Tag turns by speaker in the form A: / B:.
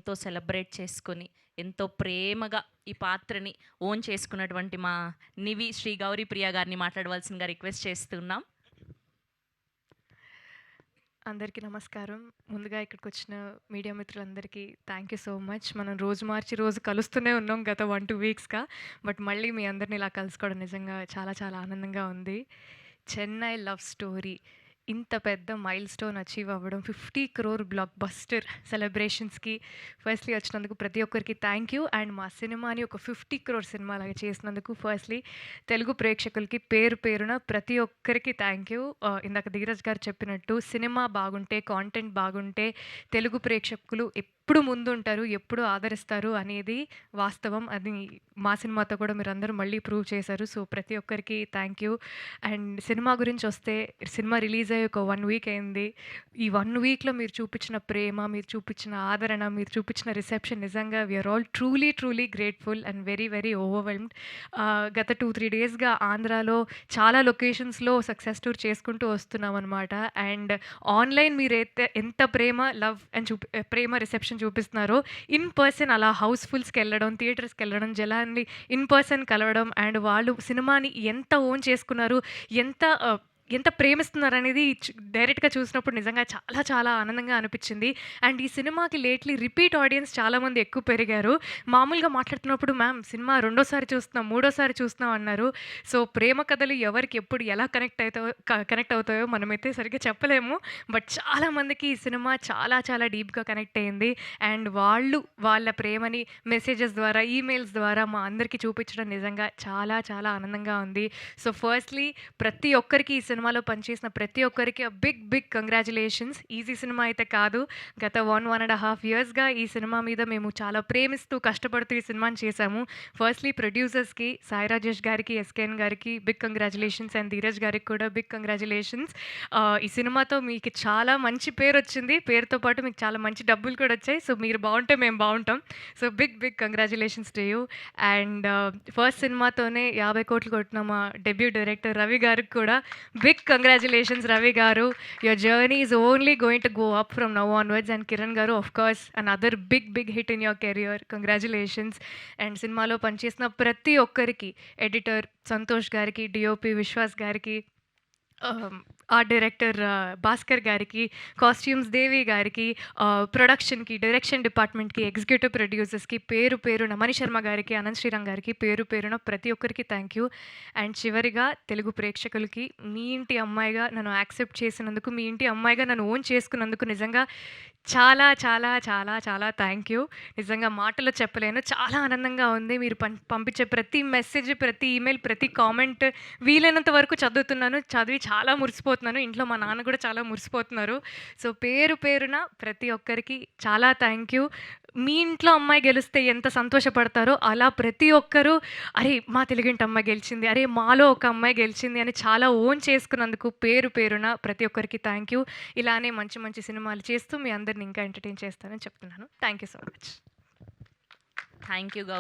A: ఎంతో సెలబ్రేట్ చేసుకొని, ఎంతో ప్రేమగా ఈ పాత్రని ఓన్ చేసుకున్నటువంటి మా శ్రీ గౌరీప్రియ గారిని మాట్లాడవలసిందిగా రిక్వెస్ట్ చేస్తున్నాం.
B: అందరికీ నమస్కారం. ముందుగా ఇక్కడికొచ్చిన మీడియా మిత్రులందరికీ థ్యాంక్ యూ సో మచ్. మనం రోజు మార్చి రోజు కలుస్తూనే ఉన్నాం గత 1, 2 వీక్స్‌గా. బట్ మళ్ళీ మీ అందరిని ఇలా కలుసుకోవడం నిజంగా చాలా చాలా ఆనందంగా ఉంది. 'చెన్నై లవ్ స్టోరీ' ఇంత పెద్ద మైల్‌స్టోన్ అచీవ్ అవ్వడం, 50 క్రోర్ బ్లాక్ బస్టర్ సెలబ్రేషన్స్‌కి ఫస్ట్‌లీ వచ్చినందుకు ప్రతి ఒక్కరికి థ్యాంక్ యూ. అండ్ మా సినిమాని ఒక 50 క్రోర్ సినిమాలాగా చేసినందుకు ఫస్ట్‌లీ తెలుగు ప్రేక్షకులకి పేరు పేరున ప్రతి ఒక్కరికి థ్యాంక్ యూ. ఇందాక ధీరజ్ గారు చెప్పినట్టు సినిమా బాగుంటే, కాంటెంట్ బాగుంటే తెలుగు ప్రేక్షకులు ఎప్పుడు ముందుంటారు, ఎప్పుడు ఆదరిస్తారు అనేది వాస్తవం. అది మా సినిమాతో కూడా మీరందరూ మళ్ళీ ప్రూవ్ చేశారు. సో ప్రతి ఒక్కరికి థ్యాంక్ యూ. అండ్ సినిమా గురించి వస్తే, సినిమా రిలీజ్ అయ్యి ఒక 1 వీక్ అయింది. ఈ 1 వీక్‌లో మీరు చూపించిన ప్రేమ, మీరు చూపించిన ఆదరణ, మీరు చూపించిన రిసెప్షన్ నిజంగా we are all truly grateful and very overwhelmed. గత 2, 3 డేస్‌గా ఆంధ్రాలో చాలా లొకేషన్స్‌లో సక్సెస్ టూర్ చేసుకుంటూ వస్తున్నామనమాట. అండ్ ఆన్‌లైన్ మీరైతే ఎంత ప్రేమ, లవ్ అండ్ ప్రేమ రిసెప్షన్ చూపిస్తున్నారో, ఇన్ పర్సన్ అలా హౌస్‌ఫుల్స్‌కెళ్ళడం, థియేటర్స్‌కెళ్ళడం, జనాన్ని ఇన్ పర్సన్ కలవడం అండ్ వాళ్ళు సినిమాని ఎంత ఓన్ చేసుకున్నారు, ఎంత ఎంత ప్రేమిస్తున్నారనేది డైరెక్ట్‌గా చూసినప్పుడు నిజంగా చాలా చాలా ఆనందంగా అనిపించింది. అండ్ ఈ సినిమాకి లేట్‌లీ రిపీట్ ఆడియన్స్ చాలామంది ఎక్కువ పెరిగారు. మామూలుగా మాట్లాడుతున్నప్పుడు మ్యామ్ సినిమా రెండోసారి చూస్తున్నాం, మూడోసారి చూస్తున్నాం అన్నారు. సో ప్రేమ కథలు ఎవరికి ఎప్పుడు ఎలా కనెక్ట్ అవుతాయో మనమైతే సరిగ్గా చెప్పలేము. బట్ చాలామందికి ఈ సినిమా చాలా చాలా డీప్‌గా కనెక్ట్ అయింది. అండ్ వాళ్ళు వాళ్ళ ప్రేమని మెసేజెస్ ద్వారా, ఈమెయిల్స్ ద్వారా మా అందరికీ చూపించడం నిజంగా చాలా చాలా ఆనందంగా ఉంది. సో ఫస్ట్‌లీ ప్రతి ఒక్కరికి ఈ సినిమాలో పనిచేసిన ప్రతి ఒక్కరికి బిగ్ కంగ్రాచ్యులేషన్స్. ఈజీ సినిమా అయితే కాదు. గత 1.5 ఇయర్స్‌గా ఈ సినిమా మీద మేము చాలా ప్రేమిస్తూ, కష్టపడుతూ ఈ సినిమాని చేశాము. ఫస్ట్‌లీ ప్రొడ్యూసర్స్‌కి సాయి రాజేష్ గారికి, ఎస్‌కేఎన్ గారికి బిగ్ కంగ్రాచ్యులేషన్స్ అండ్ ధీరజ్ గారికి కూడా బిగ్ కంగ్రాచ్యులేషన్స్. ఈ సినిమాతో మీకు చాలా మంచి పేరొచ్చింది. పేరుతో పాటు మీకు చాలా మంచి డబ్బులు కూడా వచ్చాయి. సో మీరు బావుంటే మేము బావుంటాం. So big congratulations to you. And first సినిమాతోనే 50 కోట్లు కొట్టిన మా డెబ్యూ డైరెక్టర్ రవి గారికి కూడా big congratulations Ravi garu. Your journey is only going to go up from now onwards. And Kiran garu of course another big hit in your career. Congratulations. And సినిమాలో పనిచేసిన ప్రతి ఒక్కరికి, ఎడిటర్ సంతోష్ గారికి, డిఓపి విశ్వాస్ గారికి, ఆర్ట్ డైరెక్టర్ భాస్కర్ గారికి, కాస్ట్యూమ్స్ దేవి గారికి, ప్రొడక్షన్‌కి, డైరెక్షన్ డిపార్ట్మెంట్‌కి, ఎగ్జిక్యూటివ్ ప్రొడ్యూసర్స్‌కి పేరు పేరున మణిశర్మ గారికి, అనంత్ శ్రీరామ్ గారికి పేరు పేరున ప్రతి ఒక్కరికి థ్యాంక్ యూ. అండ్ చివరిగా తెలుగు ప్రేక్షకులకి మీ ఇంటి అమ్మాయిగా నన్ను యాక్సెప్ట్ చేసినందుకు, మీ ఇంటి అమ్మాయిగా నన్ను ఓన్ చేసుకున్నందుకు నిజంగా చాలా చాలా చాలా చాలా థ్యాంక్ యూ. నిజంగా మాటల్లో చెప్పలేను. చాలా ఆనందంగా ఉంది. మీరు పంపించే ప్రతి మెసేజ్, ప్రతి ఈమెయిల్, ప్రతి కామెంట్ వీలైనంత వరకు చదువుతున్నాను. చదివి చాలా మురిసిపోతున్నాను. ఇంట్లో మా నాన్న కూడా చాలా మురిసిపోతున్నారు. సో పేరు పేరున ప్రతి ఒక్కరికి చాలా థ్యాంక్ యూ. మీ ఇంట్లో అమ్మాయి గెలిస్తే ఎంత సంతోషపడతారో అలా ప్రతి ఒక్కరూ అరే మా తెలుగింటి అమ్మాయి గెలిచింది, అరే మాలో ఒక అమ్మాయి గెలిచింది అని చాలా ఓన్ చేసుకున్నందుకు పేరు పేరున ప్రతి ఒక్కరికి థ్యాంక్ యూ. ఇలానే మంచి సినిమాలు చేస్తూ మీ అందరిని ఇంకా ఎంటర్టైన్ చేస్తానని చెప్తున్నాను. Thank you so much.
A: Thank you Gauri.